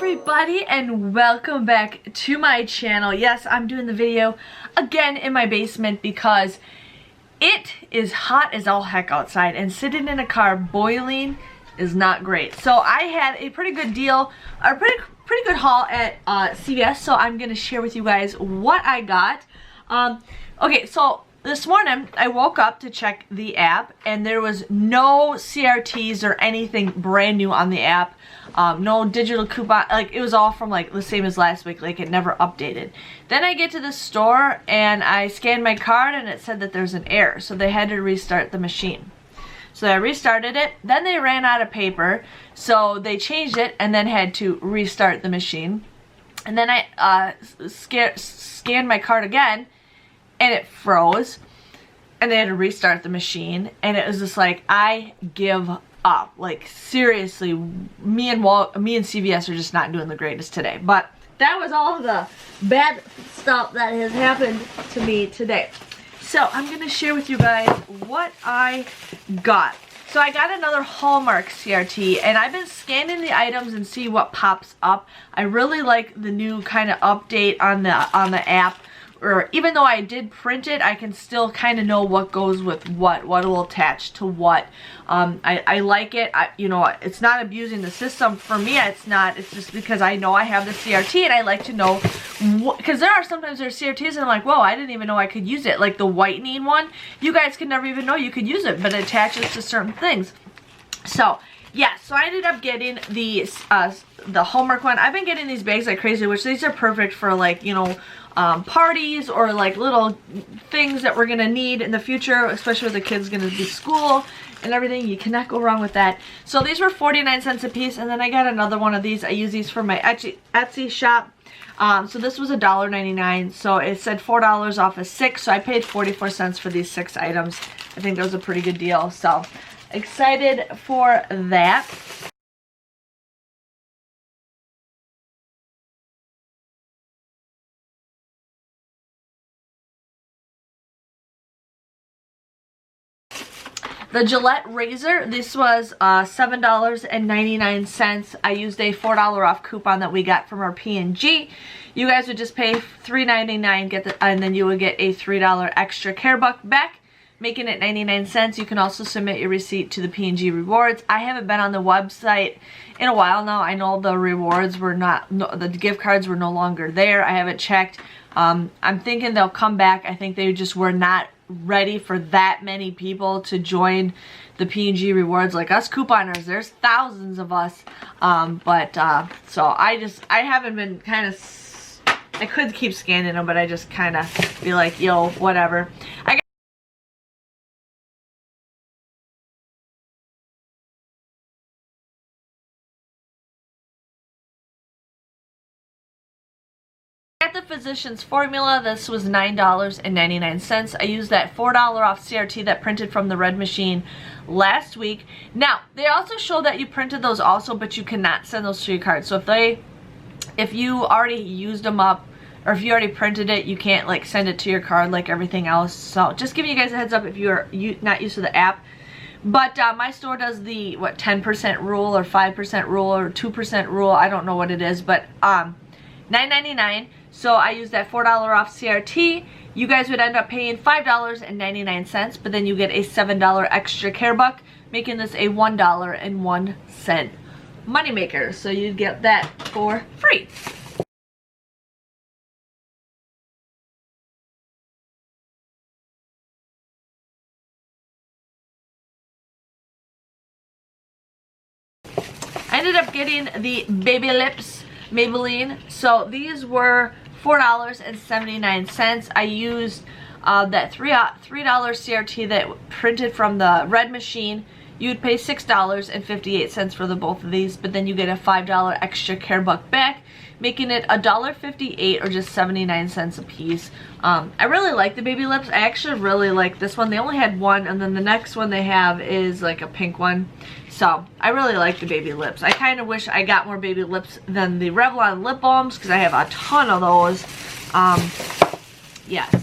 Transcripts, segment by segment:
everybody, and welcome back to my channel. Yes, I'm doing the video again in my basement because it is hot as all heck outside, and sitting in a car boiling is not great. So I had a pretty good deal, a pretty good haul at CVS, so I'm gonna share with you guys what I got. Okay, so this morning I woke up to check the app and there was no CRTs or anything brand new on the app. No digital coupon, like it was all from like the same as last week, like it never updated. Then I get to the store and I scanned my card and it said that there's an error, so they had to restart the machine. So I restarted it, then they ran out of paper, so they changed it and then had to restart the machine. And then I scanned my card again and it froze, and they had to restart the machine, and it was just like, I give up. Like seriously, me and CVS are just not doing the greatest today. But that was all of the bad stuff that has happened to me today. So I'm gonna share with you guys what I got. So I got another Hallmark CRT, and I've been scanning the items and see what pops up. I really like the new kind of update on the app. Or even though I did print it, I can still kind of know what goes with what will attach to what. I like it. You know, it's not abusing the system. For me, it's not. It's just because I know I have the CRT and I like to know, because there are CRTs and I'm like, whoa, I didn't even know I could use it. Like the whitening one, you guys could never even know you could use it, but it attaches to certain things. So yeah, so I ended up getting the Hallmark one. I've been getting these bags like crazy, which these are perfect for, like, you know, parties or like little things that we're gonna need in the future, especially with the kids gonna be school and everything. You cannot go wrong with that. So these were 49 cents a piece, and then I got another one of these. I use these for my Etsy shop. So this was $1.99, so it said $4 off of 6, so I paid 44 cents for these 6 items. I think that was a pretty good deal, so excited for that. The Gillette Razor, this was $7.99. I used a $4 off coupon that we got from our P&G. You guys would just pay $3.99, and then you would get a $3 extra care buck back, making it 99 cents. You can also submit your receipt to the P&G rewards. I haven't been on the website in a while now. I know the rewards were the gift cards were no longer there. I haven't checked. I'm thinking they'll come back. I think they just were not ready for that many people to join the P&G rewards like us couponers. There's thousands of us, so I haven't been I could keep scanning them, but I just kind of be like, yo, whatever. At the Physicians Formula, this was $9.99. I used that $4 off CRT that printed from the red machine last week. Now, they also show that you printed those also, but you cannot send those to your card. So if you already used them up, or if you already printed it, you can't like send it to your card like everything else. So just giving you guys a heads up if you're not used to the app. But my store does the 10% rule or 5% rule or 2% rule. I don't know what it is, but $9.99. So I used that $4 off CRT. You guys would end up paying $5.99, but then you get a $7 extra care buck, making this a $1.01 moneymaker. So you'd get that for free. I ended up getting the Baby Lips Maybelline. So these were $4.79. I used that $3 CRT that printed from the red machine. You'd pay $6.58 for the both of these, but then you get a $5 extra care buck back, making it $1.58 or just 79 cents a piece. I really like the Baby Lips. I actually really like this one. They only had one, and then the next one they have is like a pink one. So I really like the Baby Lips. I kind of wish I got more Baby Lips than the Revlon lip balms, because I have a ton of those. Yes.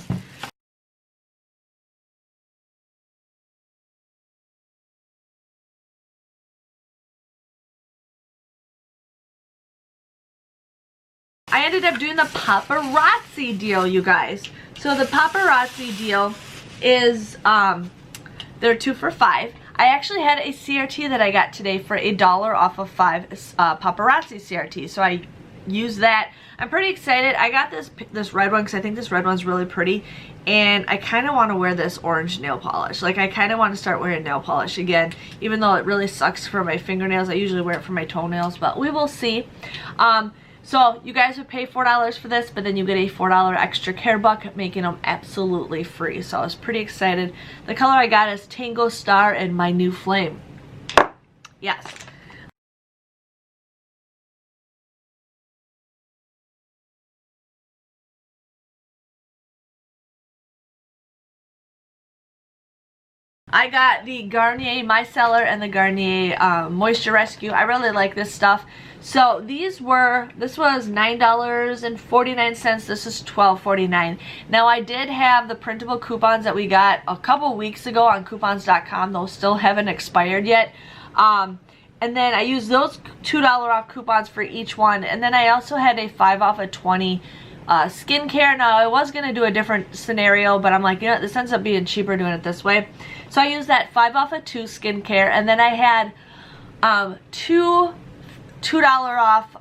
I ended up doing the paparazzi deal, you guys. So the paparazzi deal is, they're 2 for $5. I actually had a CRT that I got today for $1 off of 5 paparazzi CRT. So I used that. I'm pretty excited. I got this red one because I think this red one's really pretty. And I kind of want to wear this orange nail polish. Like, I kind of want to start wearing nail polish again. Even though it really sucks for my fingernails. I usually wear it for my toenails, but we will see. So you guys would pay $4 for this, but then you get a $4 extra care buck, making them absolutely free. So I was pretty excited. The color I got is Tango Star and My New Flame. Yes. I got the Garnier Micellar and the Garnier Moisture Rescue. I really like this stuff. So this was $9.49. This is $12.49. Now I did have the printable coupons that we got a couple weeks ago on coupons.com. Those still haven't expired yet. And then I used those $2 off coupons for each one. And then I also had a 5 off of 20 skincare. Now I was going to do a different scenario, but I'm like, you know, this ends up being cheaper doing it this way. So I used that 5 off of 2 skincare, and then I had $2 off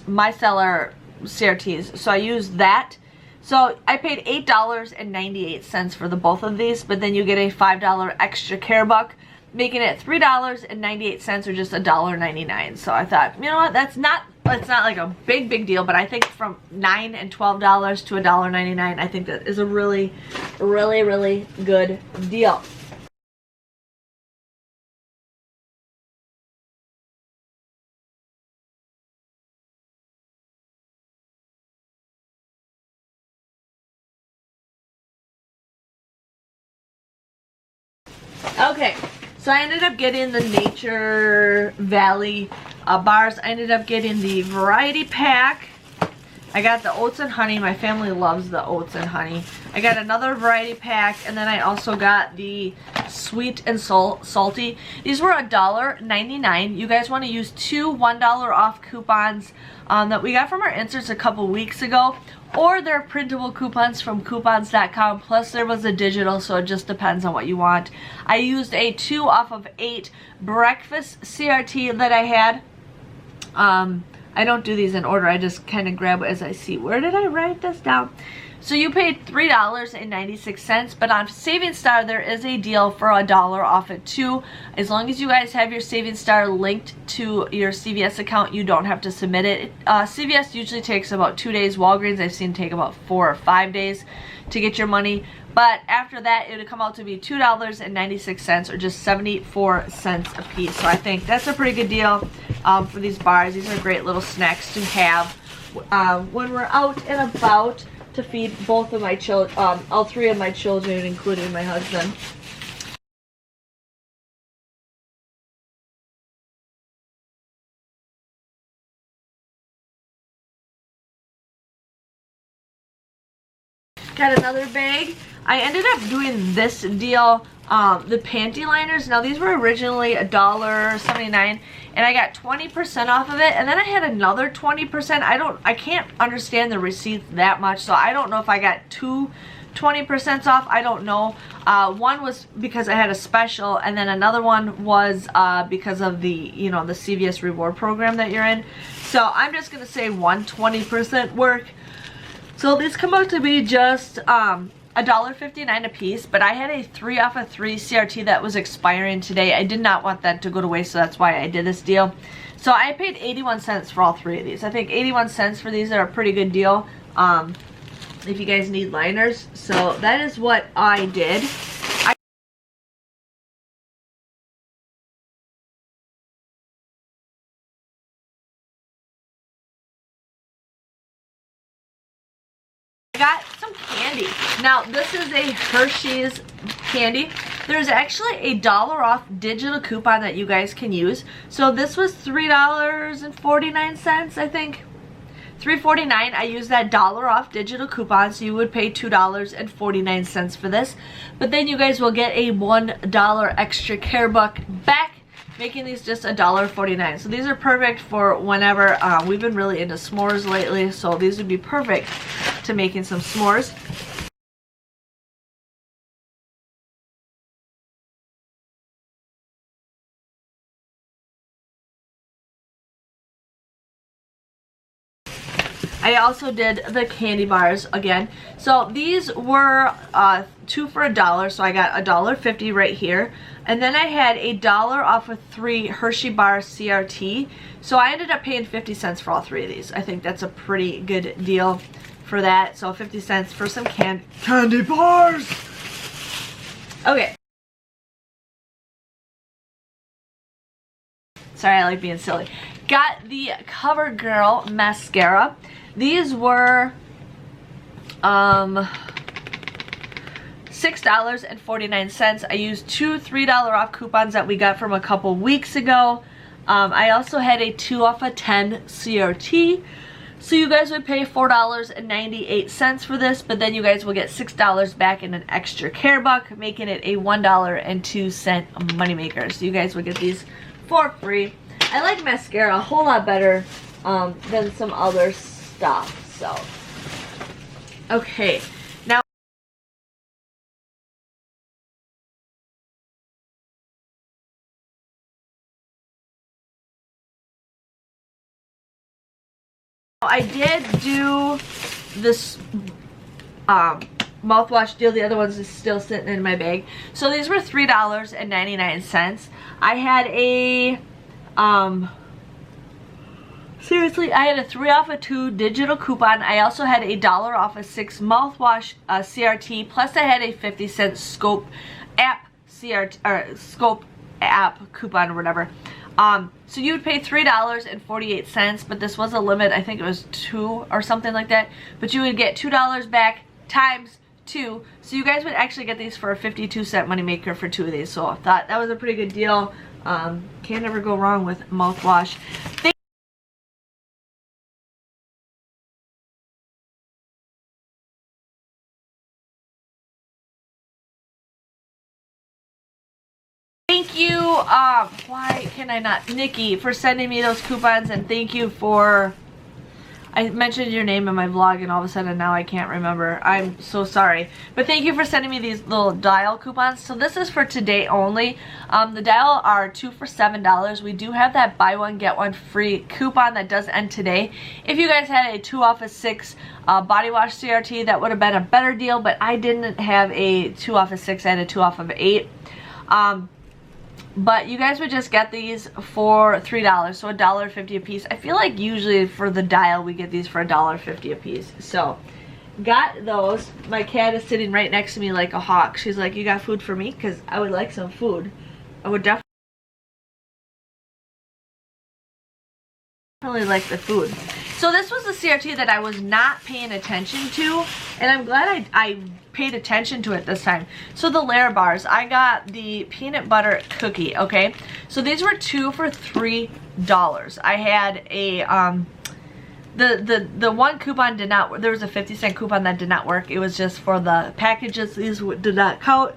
micellar CRTs. So I used that. So I paid $8.98 for the both of these, but then you get a $5 extra care buck, making it $3.98 or just $1.99. So I thought, you know what, it's not like a big deal, but I think from $9 and $12 to $1.99, I think that is a really good deal. Okay, so I ended up getting the Nature Valley bars. I ended up getting the variety pack. I got the oats and honey. My family loves the oats and honey. I got another variety pack, and then I also got the sweet and salty. These were $1.99. You guys want to use 2 $1 off coupons that we got from our inserts a couple weeks ago, or they're printable coupons from coupons.com, plus there was a digital, so it just depends on what you want. I used a 2 off of 8 breakfast CRT that I had. I don't do these in order, I just kind of grab as I see. Where did I write this down? So you paid $3.96, but on Saving Star there is a deal for $1 off at 2. As long as you guys have your Saving Star linked to your CVS account, you don't have to submit it. CVS usually takes about 2 days. Walgreens I've seen take about 4 or 5 days to get your money. But after that, it would come out to be $2.96 or just 74 cents a piece. So I think that's a pretty good deal for these bars. These are great little snacks to have when we're out and about, to feed both of my children, all 3 of my children, including my husband. Got another bag. I ended up doing this deal, the Panty Liners. Now these were originally $1.79, and I got 20% off of it, and then I had another 20%. I can't understand the receipts that much, so I don't know if I got 20% off. I don't know. One was because I had a special, and then another one was because of the, you know, the CVS reward program that you're in. So I'm just gonna say 120% work. So these come out to be just $1.59 a piece, but I had a 3 off of 3 CRT that was expiring today. I did not want that to go to waste, so that's why I did this deal. So I paid 81 cents for all 3 of these. I think 81 cents for these are a pretty good deal if you guys need liners. So that is what I did. Got some candy. Now this is a Hershey's candy. There's actually a $1 off digital coupon that you guys can use. So this was $3.49, I think. $3.49. I used that $1 off digital coupon, so you would pay $2.49 for this. But then you guys will get a $1 extra care buck back, making these just $1.49. So these are perfect for whenever we've been really into s'mores lately, so these would be perfect to making some s'mores. I also did the candy bars again. So these were 2 for $1, so I got $1.50 right here. And then I had $1 off of 3 Hershey bar CRT. So I ended up paying 50 cents for all 3 of these. I think that's a pretty good deal for that. So 50 cents for some candy bars. Okay. Sorry, I like being silly. Got the CoverGirl mascara. These were $6.49. I used 2 $3 off coupons that we got from a couple weeks ago. I also had a 2 off of 10 CRT. So you guys would pay $4.98 for this, but then you guys will get $6 back in an extra care buck, making it a $1.02 moneymaker. So you guys would get these for free. I like mascara a whole lot better than some other stuff. So, okay. Now, I did do this mouthwash deal. The other ones is still sitting in my bag. So these were $3.99. I had a seriously, I had a 3 off of 2 digital coupon. I also had $1 off of 6 mouthwash CRT, plus I had a 50-cent Scope app CRT or Scope app coupon or whatever. So you would pay $3.48, but this was a limit. I think it was 2 or something like that. But you would get $2 back times 2. So you guys would actually get these for a 52-cent moneymaker for 2 of these. So I thought that was a pretty good deal. Can't never go wrong with mouthwash. Thank you, why can I not, Nikki, for sending me those coupons, and thank you for, I mentioned your name in my vlog and all of a sudden now I can't remember. I'm so sorry. But thank you for sending me these little dial coupons. So this is for today only. The dial are 2 for $7. We do have that buy one get one free coupon that does end today. If you guys had a 2 off of 6 body wash CRT, that would have been a better deal, but I didn't have a 2 off of 6, I had a 2 off of 8. But you guys would just get these for $3, so $1.50 a piece. I feel like usually for the dial we get these for $1.50 a piece. So, got those. My cat is sitting right next to me like a hawk. She's like, you got food for me? Because I would like some food. I would definitely like the food. So this was the CRT that I was not paying attention to, and I'm glad I paid attention to it this time. So the layer bars, I got the peanut butter cookie, okay? So these were 2 for $3. I had a, the one coupon did not, there was a 50-cent coupon that did not work. It was just for the packages. These did not count.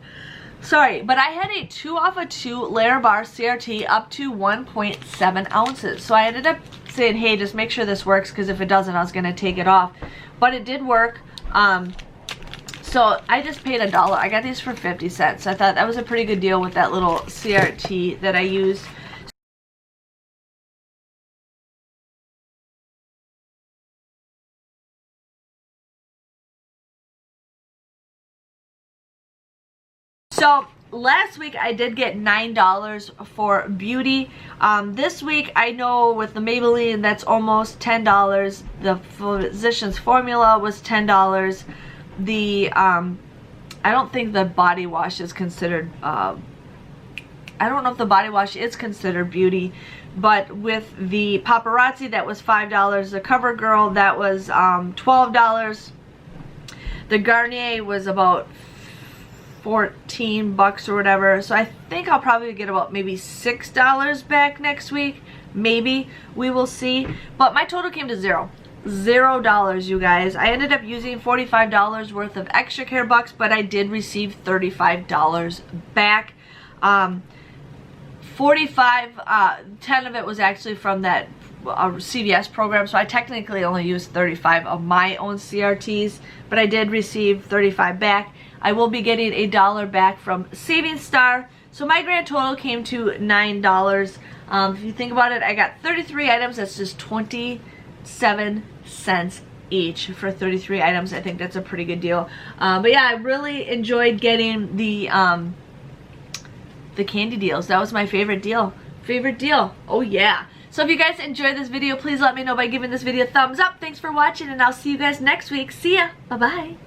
Sorry, but I had a 2 off of 2 layer bar CRT up to 1.7 ounces. So I ended up saying, hey, just make sure this works, because if it doesn't, I was going to take it off. But it did work. So I just paid $1. I got these for 50 cents. I thought that was a pretty good deal with that little CRT that I used. So last week I did get $9 for beauty. This week I know with the Maybelline that's almost $10. The Physicians Formula was $10. The I don't think the body wash is considered I don't know if the body wash is considered beauty, but with the Paparazzi that was $5. The CoverGirl that was $12. The Garnier was about 14 bucks or whatever. So I think I'll probably get about maybe $6 back next week. Maybe. We will see. But my total came to $0, you guys. I ended up using $45 worth of extra care bucks, but I did receive $35 back. 45, 10 of it was actually from that CVS program, so I technically only used 35 of my own CRTs, but I did receive 35 back. I will be getting $1 back from Savings Star, so my grand total came to $9. If you think about it, I got 33 items. That's just 27 cents each for 33 items. I think that's a pretty good deal. But yeah, I really enjoyed getting the candy deals. That was my favorite deal. Oh yeah. So if you guys enjoyed this video, please let me know by giving this video a thumbs up. Thanks for watching, and I'll see you guys next week. See ya. Bye-bye.